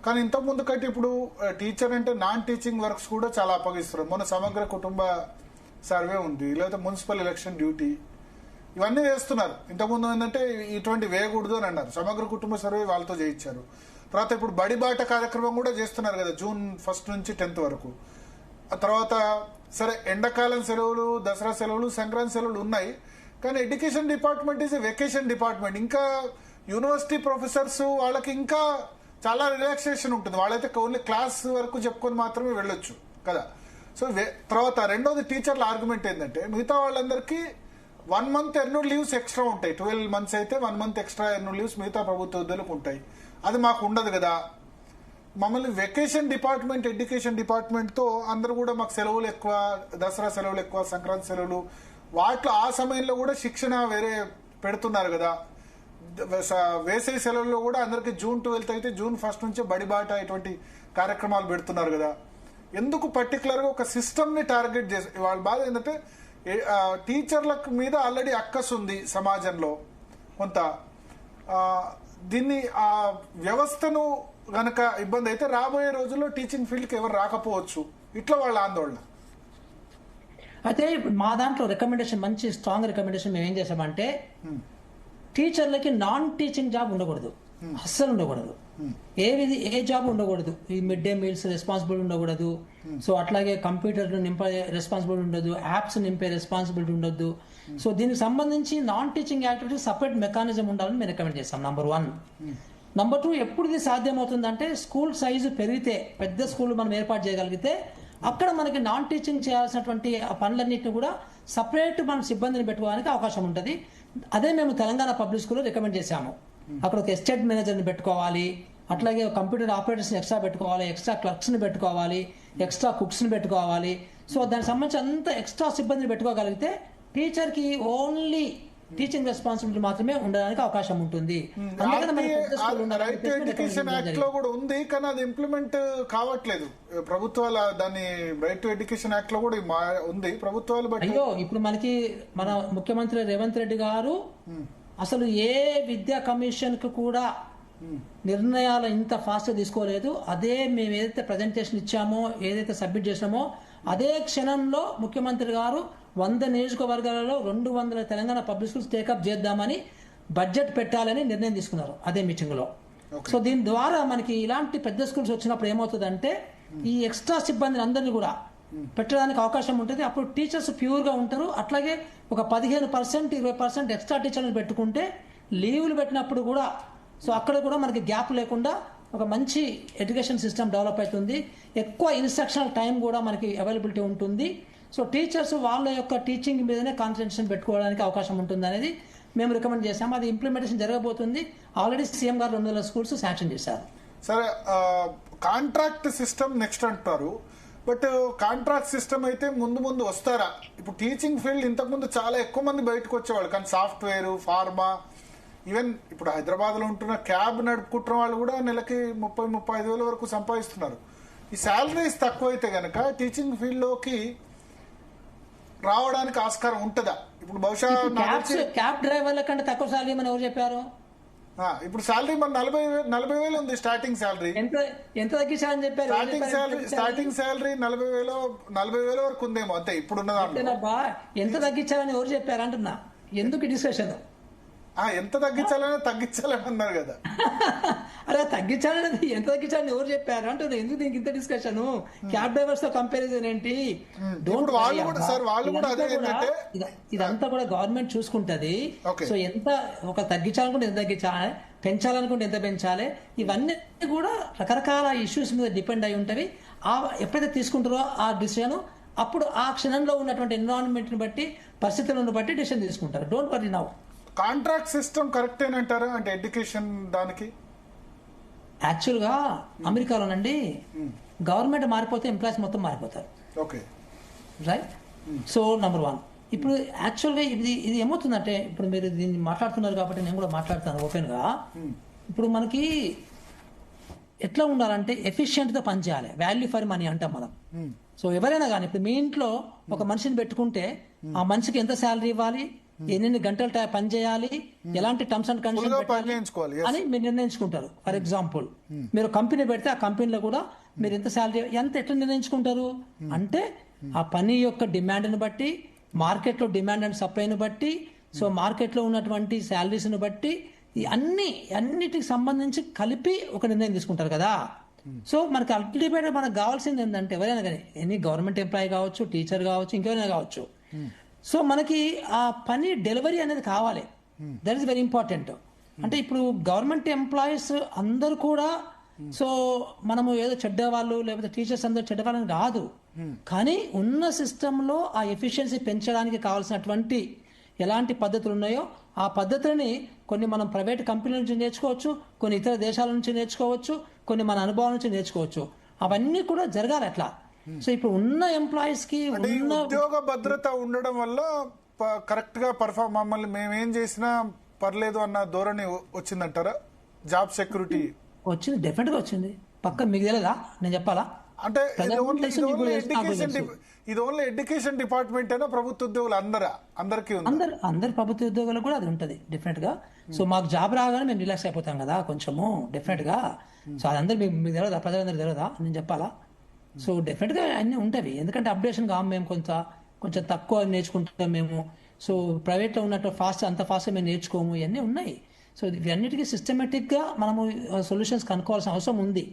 కానీ ఇంతకు ముందు కంటే ఇప్పుడు టీచర్ అంటే నాన్ టీచింగ్ వర్క్స్ కూడా చాలా అప్పగిస్తారు. మొన్న సమగ్ర కుటుంబ సర్వే ఉంది, లేకపోతే మున్సిపల్ ఎలక్షన్ డ్యూటీ, ఇవన్నీ వేస్తున్నారు. ఇంతకుముందు ఏంటంటే ఇటువంటి వేయకూడదు అని అన్నారు. సమగ్ర కుటుంబ సర్వే వాళ్ళతో చేయించారు. తర్వాత ఇప్పుడు బడిబాట కార్యక్రమం కూడా చేస్తున్నారు కదా, June 1 నుంచి 10th వరకు. ఆ తర్వాత సరే ఎండాకాలం సెలవులు, దసరా సెలవులు, సంక్రాంతి సెలవులు ఉన్నాయి, కానీ education department is vacation department. ఇంకా యూనివర్సిటీ ప్రొఫెసర్స్ వాళ్ళకి ఇంకా చాలా రిలాక్సేషన్ ఉంటుంది. వాళ్ళైతే ఓన్లీ క్లాస్ వరకు చెప్పుకొని మాత్రమే వెళ్ళొచ్చు కదా. సో తర్వాత రెండోది టీచర్ల ఆర్గ్యుమెంట్ ఏంటంటే మిగతా వాళ్ళందరికీ 1 month ఎర్నూడ్ లీవ్స్ ఎక్స్ట్రా ఉంటాయి. 12 months అయితే 1 month ఎక్స్ట్రా ఎర్నూడ్ లీవ్స్ మిగతా ప్రభుత్వ ఉద్యోగులకు ఉంటాయి. అది మాకు ఉండదు కదా. మమ్మల్ని వెకేషన్ డిపార్ట్మెంట్, ఎడ్యుకేషన్ డిపార్ట్మెంట్తో అందరూ కూడా మాకు సెలవులు ఎక్కువ, దసరా సెలవులు ఎక్కువ, సంక్రాంతి సెలవులు, వాటిలో ఆ సమయంలో కూడా శిక్షణ వేరే పెడుతున్నారు కదా. వేసవి సెలవుల్లో కూడా అందరికి June 12th అయితే June 1 నుంచే బడిబాట ఇటువంటి కార్యక్రమాలు పెడుతున్నారు కదా. ఎందుకు పర్టికులర్గా ఒక సిస్టమ్ని టార్గెట్ చేసి వాళ్ళ బాధ ఏంటంటే టీచర్లకు మీద ఆల్రెడీ అక్కసు ఉంది సమాజంలో కొంత. దీన్ని ఆ వ్యవస్థను గనక ఇబ్బంది అయితే రాబోయే రోజుల్లో టీచింగ్ ఫీల్డ్కి ఎవరు రాకపోవచ్చు, ఇట్లా వాళ్ళ ఆందోళన. అయితే మా దాంట్లో రికమెండేషన్, మంచి స్ట్రాంగ్ రికమెండేషన్ మేము ఏం చేసామంటే టీచర్లకి నాన్ టీచింగ్ జాబ్ ఉండకూడదు, అస్సలు ఉండకూడదు. ఏ జాబ్ ఉండకూడదు. ఈ మిడ్ డే మీల్స్ రెస్పాన్సిబిలిటీ ఉండకూడదు. సో అట్లాగే కంప్యూటర్ నింపే రెస్పాన్సిబిలిటీ ఉండదు, యాప్స్ నింపే రెస్పాన్సిబిలిటీ ఉండదు. సో దీనికి సంబంధించి non teaching activities separate mechanism ఉండాలని మేము రికమెండ్ చేస్తాం. నంబర్ 1. నంబర్ 2, ఎప్పుడు ఇది సాధ్యమవుతుందంటే స్కూల్ సైజు పెరిగితే, పెద్ద స్కూల్ మనం ఏర్పాటు చేయగలిగితే అక్కడ మనకి నాన్ టీచింగ్ చేయాల్సినటువంటి పనులన్నింటినీ కూడా సపరేట్ మన సిబ్బందిని పెట్టుకోవడానికి అవకాశం ఉంటుంది. అదే మేము తెలంగాణ పబ్లిక్ స్కూల్లో రికమెండ్ చేశాము. అక్కడ ఒక ఎస్టేట్ మేనేజర్ని పెట్టుకోవాలి, అట్లాగే కంప్యూటర్ ఆపరేటర్స్ని ఎక్స్ట్రా పెట్టుకోవాలి, ఎక్స్ట్రా క్లర్క్స్ని పెట్టుకోవాలి, ఎక్స్ట్రా కుక్స్ని పెట్టుకోవాలి. సో దానికి సంబంధించి అంత ఎక్స్ట్రా సిబ్బందిని పెట్టుకోగలిగితే టీచర్కి ఓన్లీ టీచింగ్ రెస్పాన్సిబిలిటీ మాత్రమే ఉండడానికి అవకాశం ఉంటుంది. రైట్ టు ఎడ్యుకేషన్ యాక్ట్ లో కూడా ఉంది, కానీ అది ఇంప్లిమెంట్ కావట్లేదు. ప్రభుత్వాల దాన్ని రైట్ టు ఎడ్యుకేషన్ యాక్ట్ లో కూడా ఉంది, ప్రభుత్వాలు. అయ్యో, ఇప్పుడు మనకి మన ముఖ్యమంత్రి రేవంత్ రెడ్డి గారు అసలు ఏ విద్యా కమిషన్ కు కూడా నిర్ణయాలు ఇంత ఫాస్ట్ తీసుకోలేదు. అదే మేము ఏదైతే ప్రజెంటేషన్ ఇచ్చామో, ఏదైతే సబ్మిట్ చేసినామో అదే క్షణంలో ముఖ్యమంత్రి గారు 100 నియోజకవర్గాలలో 200 తెలంగాణ పబ్లిక్ స్కూల్స్ టేకప్ చేద్దామని బడ్జెట్ పెట్టాలని నిర్ణయం తీసుకున్నారు అదే మీటింగ్ లో. సో దీని ద్వారా మనకి ఇలాంటి పెద్ద స్కూల్స్ వచ్చినప్పుడు ఏమవుతుందంటే ఈ ఎక్స్ట్రా సిబ్బందిని అందరినీ కూడా పెట్టడానికి అవకాశం ఉంటుంది. అప్పుడు టీచర్స్ ప్యూర్గా ఉంటారు. అట్లాగే ఒక 15%, 20% ఎక్స్ట్రా టీచర్లను పెట్టుకుంటే లీవులు పెట్టినప్పుడు కూడా సో అక్కడ కూడా మనకి గ్యాప్ లేకుండా ఒక మంచి ఎడ్యుకేషన్ సిస్టమ్ డెవలప్ అవుతుంది. ఎక్కువ ఇన్స్ట్రక్షనల్ టైం కూడా మనకి అవైలబిలిటీ ఉంటుంది. సో టీచర్స్ వాళ్ళ యొక్క టీచింగ్ మీదనే కాన్సన్ట్రేషన్ పెట్టుకోవడానికి అవకాశం ఉంటుంది అనేది మేము రికమెండ్ చేసాము. అది ఇంప్లిమెంటేషన్ జరగబోతుంది. ఆల్రెడీ సీఎం గారు 200 స్కూల్స్ శాంక్షన్ చేశారు. సరే, కాంట్రాక్ట్ సిస్టమ్ నెక్స్ట్ అంటారు, బట్ కాంట్రాక్ట్ సిస్టమ్ అయితే ముందు వస్తారా? ఇప్పుడు టీచింగ్ ఫీల్డ్ ఇంతకుముందు చాలా ఎక్కువ మంది బయటకు వచ్చేవాళ్ళు, కానీ సాఫ్ట్వేర్, ఫార్మా, ఈవెన్ ఇప్పుడు హైదరాబాద్లో ఉంటున్న క్యాబ్ నడుపుకుంటున్న వాళ్ళు కూడా నెలకి 30-35 వేల వరకు సంపాదిస్తున్నారు. ఈ శాలరీస్ తక్కువైతే గనక టీచింగ్ ఫీల్డ్లోకి రావడానికి ఆస్కారం ఉంటుందా? ఇప్పుడు బహుశా క్యాబ్ డ్రైవర్ల కంటే తక్కువ శాలరీ అని ఎవరు చెప్పారు? ఇప్పుడు శాలరీ మన 40,000 ఉంది స్టార్టింగ్ శాలరీ. ఎంత తగ్గించాలని చెప్పారు? స్టార్టింగ్ శాలరీ 40,000 వరకు ఉందేమో అంతే ఇప్పుడున్న దాంట్లో. ఎంత తగ్గించాలని ఎవరు చెప్పారు అంటున్నా? ఎందుకు డిస్కషన్? ఎంత తగ్గించాలని అన్నారు కదా. అలా తగ్గించాలని, ఎంత తగ్గించాలని ఎవరు చెప్పారు అంటున్నా? ఎందుకు దీనికి ఇంత డిస్కషన్? క్యాబ్ డ్రైవర్స్ తో కంపారిజన్ ఏంటి? ఇదంతా కూడా గవర్నమెంట్ చూసుకుంటది. సో ఎంత ఒక తగ్గించాలనుకుంటే ఎంత తగ్గించాలి, పెంచాలనుకుంటే ఎంత పెంచాలి, ఇవన్నీ కూడా రకరకాల ఇష్యూస్ మీద డిపెండ్ అయి ఉంటవి. ఎప్పుడైతే తీసుకుంటారో ఆ డిసిషన్ అప్పుడు ఆ క్షణంలో ఉన్నటువంటి ఎన్విరాన్మెంట్ ని బట్టి, పరిస్థితులను బట్టి డిసిషన్ తీసుకుంటారు. Don't worry now. Contract system correct అంటారా అంటే ఎడ్యుకేషన్ దానికి? యాక్చువల్గా అమెరికాలోనండి గవర్నమెంట్ మారిపోతే ఎంప్లాయీస్ మొత్తం మారిపోతారు. Okay, right. So number 1. ఇప్పుడు యాక్చువల్గా ఇది ఏమవుతుందంటే, ఇప్పుడు మీరు దీన్ని మాట్లాడుతున్నారు కాబట్టి నేను కూడా మాట్లాడతాను ఓపెన్గా. ఇప్పుడు మనకి ఎట్లా ఉండాలంటే ఎఫిషియెంట్గా పనిచేయాలి, వాల్యూ ఫర్ మనీ అంటాం మనం. సో ఎవరైనా కానీ ఇప్పుడు మీ ఇంట్లో ఒక మనిషిని పెట్టుకుంటే ఆ మనిషికి ఎంత శాలరీ ఇవ్వాలి, ఎన్ని గంటలు పని చేయాలి, ఎలాంటి టర్మ్స్ అండ్ కండిషన్ Full గా పని చేయించుకోవాలి, yes. అని మీరు నిర్ణయించుకుంటారు. ఫర్ ఎగ్జాంపుల్ మీరు కంపెనీ పెడితే ఆ కంపెనీలో కూడా మీరు ఎంత శాలరీ ఎంత ఎట్లా నిర్ణయించుకుంటారు అంటే ఆ పని యొక్క డిమాండ్ని బట్టి, మార్కెట్లో డిమాండ్ అండ్ సప్లైని బట్టి, సో మార్కెట్లో ఉన్నటువంటి శాలరీస్ని బట్టి అన్నిటికి సంబంధించి కలిపి ఒక నిర్ణయం తీసుకుంటారు కదా. సో మనకి అల్టిమేట్ మనకు కావాల్సింది ఏంటంటే ఎవరైనా కానీ ఎనీ గవర్నమెంట్ ఎంప్లాయీ కావచ్చు, టీచర్ కావచ్చు, ఇంకెవరైనా కావచ్చు, సో మనకి ఆ పని డెలివరీ అనేది కావాలి. That is very important. అంటే ఇప్పుడు గవర్నమెంట్ ఎంప్లాయీస్ అందరూ కూడా సో మనము ఏదో చెడ్డవాళ్ళు లేకపోతే టీచర్స్ అందరూ చెడ్డవాళ్ళని కాదు, కానీ ఉన్న సిస్టంలో ఆ ఎఫిషియన్సీ పెంచడానికి కావాల్సినటువంటి ఎలాంటి పద్ధతులు ఉన్నాయో ఆ పద్ధతులని కొన్ని మనం ప్రైవేట్ కంపెనీల నుంచి నేర్చుకోవచ్చు, కొన్ని ఇతర దేశాల నుంచి నేర్చుకోవచ్చు, కొన్ని మన అనుభవాల నుంచి నేర్చుకోవచ్చు. అవన్నీ కూడా జరగాలి అట్లా. సో ఇప్పుడు ఉన్న ఎంప్లాయీస్ కి ఉన్న ఉద్యోగ భద్రత ఉండడం వల్ల కరెక్ట్ గా పర్ఫార్మ్ మమ్మల్ని మేమేం చేసినా పర్లేదు అన్న ధోరణి వచ్చిందంటారా? జాబ్ సెక్యూరిటీ వచ్చింది, డెఫినెట్ గా వచ్చింది. పక్క మీకు తెలియదా, నేను చెప్పాలా? అంటే ఇది ఓన్లీ ఎడ్యుకేషన్ డిపార్ట్మెంట్ అయినా ప్రభుత్వ ఉద్యోగులు అందరికీ అందరు ప్రభుత్వ ఉద్యోగులకు కూడా అది ఉంటుంది డెఫినెట్ గా. సో మాకు జాబ్ రాగానే మేము రిలాక్స్ అయిపోతాం కదా కొంచెము డెఫినెట్ గా. సో అదందరూ మీకు తెలియదా, ప్రజలందరూ తెలియదా, నేను చెప్పాలా? సో డెఫినెట్ గా అన్ని ఉంటాయి, ఎందుకంటే అప్డేషన్ కాము మేము కొంచెం తక్కువ నేర్చుకుంటాం మేము. సో ప్రైవేట్ లో ఉన్నట్టు అంత ఫాస్ట్ మేము నేర్చుకోము, ఇవన్నీ ఉన్నాయి. సో ఇవన్నిటికీ సిస్టమేటిక్ గా మనము సొల్యూషన్స్ కనుక్కోవాల్సిన అవసరం ఉంది.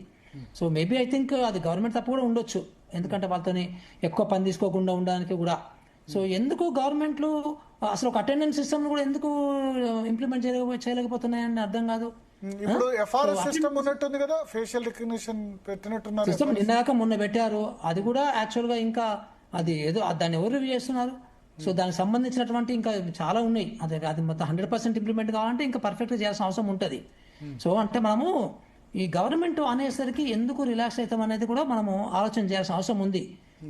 సో మేబీ ఐ థింక్ అది గవర్నమెంట్ తప్పు కూడా ఉండొచ్చు, ఎందుకంటే వాళ్ళతోని ఎక్కువ పని తీసుకోకుండా ఉండడానికి కూడా. సో ఎందుకు గవర్నమెంట్లు అసలు ఒక అటెండెన్స్ సిస్టమ్ కూడా ఎందుకు ఇంప్లిమెంట్ చేయలేకపోతున్నాయని అర్థం కాదు. ఇప్పుడు ఎఫ్ఆర్ఎస్ సిస్టమ్ ఉన్నట్టుంది కదా, ఫేషియల్ రికగ్నిషన్ పెట్టినట్టున్నారు. సిస్టమ్ నిన్నాక మొన్న పెట్టారు, అది కూడా యాక్చువల్ గా ఇంకా అది ఏదో దాన్ని ఎవరు రివ్యూ చేస్తున్నారు. సో దానికి సంబంధించినటువంటి ఇంకా చాలా ఉన్నాయి. అది మొత్తం 100% ఇంప్లిమెంట్ కావాలంటే ఇంకా పర్ఫెక్ట్ గా చేయాల్సిన అవసరం ఉంటుంది. సో అంటే మనము ఈ గవర్నమెంట్ అనేసరికి ఎందుకు రిలాక్స్ అవుతాం అనేది కూడా మనము ఆలోచన చేయాల్సిన అవసరం ఉంది.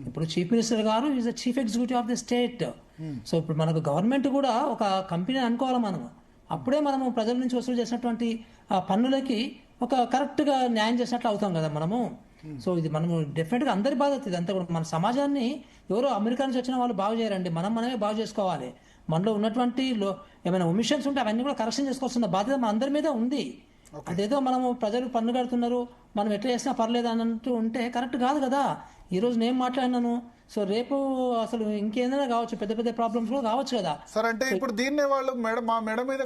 ఇప్పుడు చీఫ్ మినిస్టర్ గారు is the chief executive of the state. So ఇప్పుడు మనకు గవర్నమెంట్ కూడా ఒక కంపెనీ అనుకోవాలి మనము. అప్పుడే మనము ప్రజల నుంచి వసూలు చేసినటువంటి పన్నులకి ఒక కరెక్ట్ గా న్యాయం చేసినట్లు అవుతాం కదా మనము. సో ఇది మనము డెఫినెట్ గా అందరి బాధ్యత ఇదంతా కూడా. మన సమాజాన్ని ఎవరో అమెరికా నుంచి వచ్చిన వాళ్ళు బాగు చేయరండి, మనమే బాగు చేసుకోవాలి. మనలో ఉన్నటువంటి ఏమైనా ఒమిషన్స్ ఉంటే అవన్నీ కూడా కరెక్షన్ చేసుకోవాల్సిన బాధ్యత మన అందరి మీద ఉంది. అదేదో మనము ప్రజలు పన్ను కడుతున్నారు, మనం ఎట్లా చేసినా పర్లేదు అన్నట్టు ఉంటే కరెక్ట్ కాదు కదా. ఈ రోజు నేను మాట్లాడినాను, సో రేపు అసలు ఇంకేదైనా కావచ్చు, పెద్ద పెద్ద ప్రాబ్లమ్స్ కూడా కావచ్చు కదా. సార్ అంటే ఇప్పుడు దీన్నే వాళ్ళు మా మెడ మీద